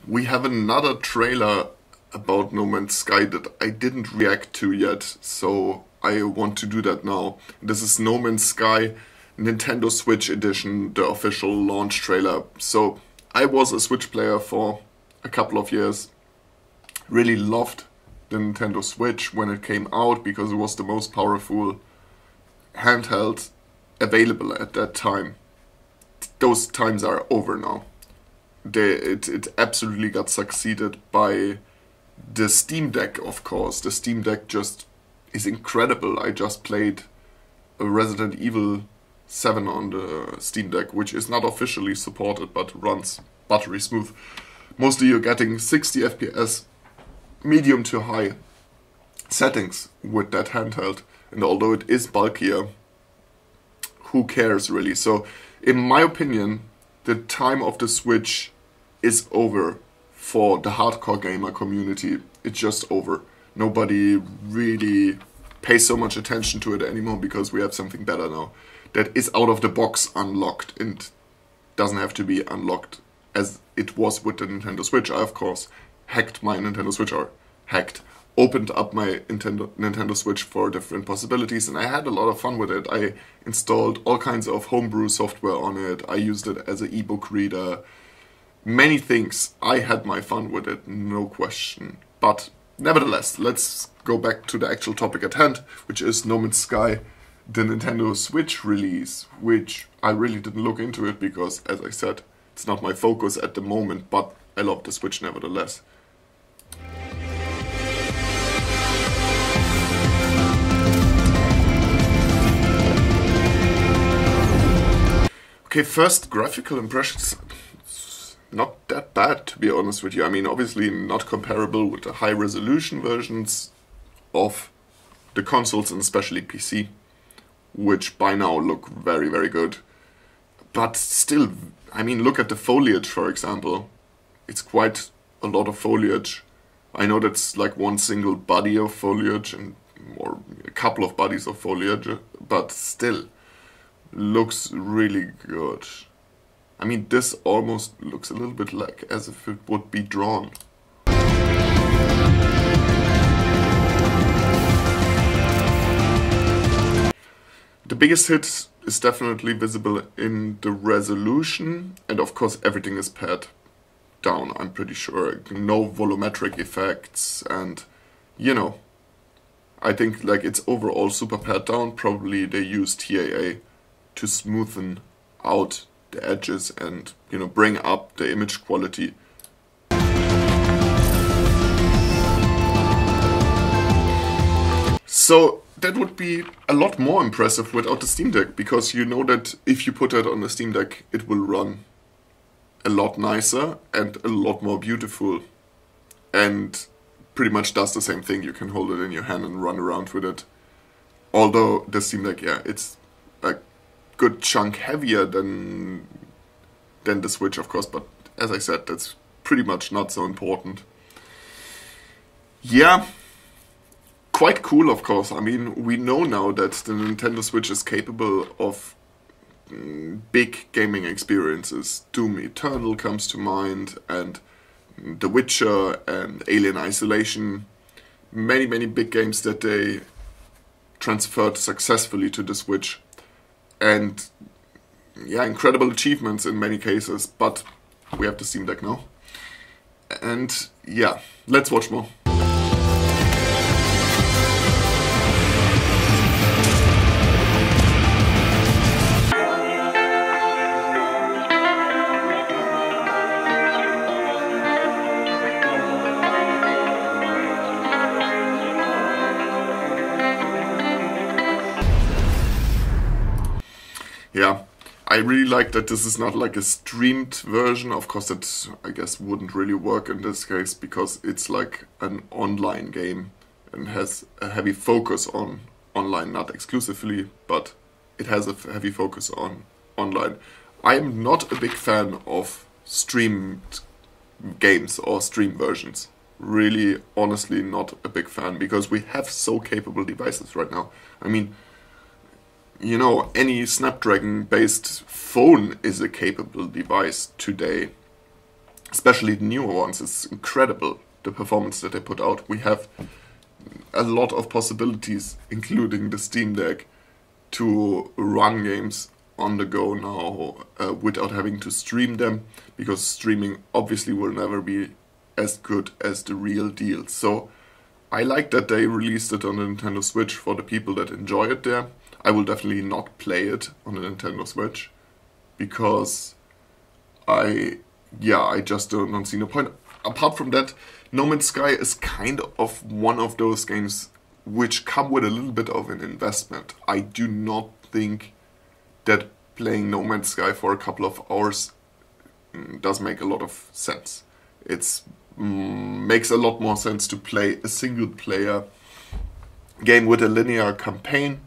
We have another trailer about No Man's Sky that I didn't react to yet, so I want to do that now. This is No Man's Sky Nintendo Switch Edition, the official launch trailer. So I was a Switch player for a couple of years. Really loved the Nintendo Switch when it came out because it was the most powerful handheld available at that time. Those times are over now. It absolutely got succeeded by the Steam Deck, of course. The Steam Deck just is incredible. I just played Resident Evil 7 on the Steam Deck, which is not officially supported but runs buttery smooth. Mostly you're getting 60 FPS, medium to high settings with that handheld. And although it is bulkier, who cares really? So in my opinion, the time of the Switch is over for the hardcore gamer community. It's just over. Nobody really pays so much attention to it anymore because we have something better now that is out of the box unlocked and doesn't have to be unlocked as it was with the Nintendo Switch. I, of course, hacked my Nintendo Switch, or opened up my Nintendo Switch for different possibilities, and I had a lot of fun with it. I installed all kinds of homebrew software on it. I used it as an ebook reader. Many things. I had my fun with it, no question. But nevertheless, let's go back to the actual topic at hand, which is No Man's Sky, the Nintendo Switch release, which I really didn't look into it because, as I said, it's not my focus at the moment, but I love the Switch nevertheless. Okay, first graphical impressions, not that bad to be honest with you. I mean, obviously not comparable with the high resolution versions of the consoles and especially PC, which by now look very, very good. But still, I mean, look at the foliage, for example. It's quite a lot of foliage. I know that's like one single body of foliage or a couple of bodies of foliage, but still looks really good. I mean, this almost looks a little bit like as if it would be drawn. The biggest hit is definitely visible in the resolution, and of course everything is pared down, I'm pretty sure. No volumetric effects, and you know, I think like it's overall super pared down. Probably they use TAA to smoothen out the edges and, you know, bring up the image quality. So that would be a lot more impressive without the Steam Deck, because you know that if you put it on the Steam Deck, it will run a lot nicer and a lot more beautiful, and pretty much does the same thing. You can hold it in your hand and run around with it. Although the Steam Deck, yeah, it's a good chunk heavier than the Switch, of course, but as I said, that's pretty much not so important. Yeah, quite cool, of course. I mean, we know now that the Nintendo Switch is capable of big gaming experiences. Doom Eternal comes to mind, and The Witcher and Alien Isolation. Many, many big games that they transferred successfully to the Switch. And yeah, incredible achievements in many cases, but we have the Steam Deck now. And yeah, let's watch more. Yeah, I really like that this is not like a streamed version. Of course, that I guess wouldn't really work in this case because it's like an online game and has a heavy focus on online, not exclusively, but it has a heavy focus on online. I am not a big fan of streamed games or stream versions. Really, honestly, not a big fan because we have so capable devices right now. I mean, you know, any Snapdragon-based phone is a capable device today. especially the newer ones. It's incredible, the performance that they put out. We have a lot of possibilities, including the Steam Deck, to run games on the go now without having to stream them, because streaming obviously will never be as good as the real deal. So I like that they released it on the Nintendo Switch for the people that enjoy it there. I will definitely not play it on the Nintendo Switch because I just don't see no point. Apart from that, No Man's Sky is kind of one of those games which come with a little bit of an investment. I do not think that playing No Man's Sky for a couple of hours does make a lot of sense. It's makes a lot more sense to play a single player game with a linear campaign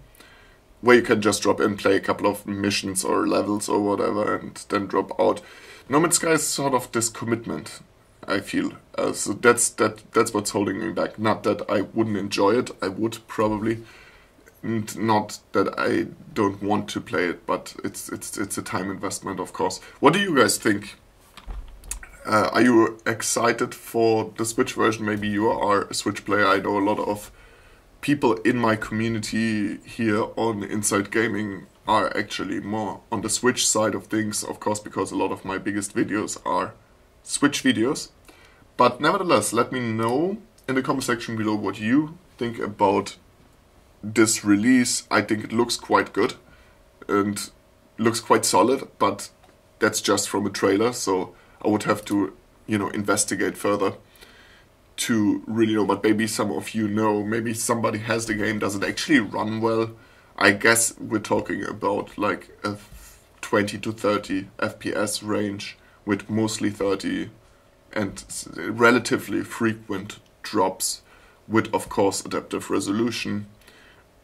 where you can just drop in, play a couple of missions or levels or whatever, and then drop out. No Man's Sky is sort of this commitment, I feel. So that's what's holding me back. Not that I wouldn't enjoy it, I would probably. And not that I don't want to play it, but it's a time investment, of course. What do you guys think? Are you excited for the Switch version? Maybe you are a Switch player. I know a lot of people in my community here on Inside Gaming are actually more on the Switch side of things, of course, because a lot of my biggest videos are Switch videos. But nevertheless, let me know in the comment section below what you think about this release. I think it looks quite good and looks quite solid, but that's just from a trailer, so I would have to, investigate further to really know. But maybe some of you know, maybe somebody has the game. Does it actually run well? I guess we're talking about like a 20 to 30 FPS range with mostly 30 and relatively frequent drops with, of course, adaptive resolution.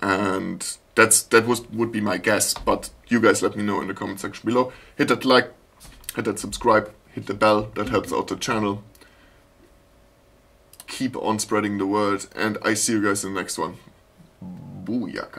And that would be my guess, but you guys let me know in the comment section below. Hit that like, hit that subscribe, hit the bell, that helps out the channel. Keep on spreading the word, and I see you guys in the next one. Booyaka.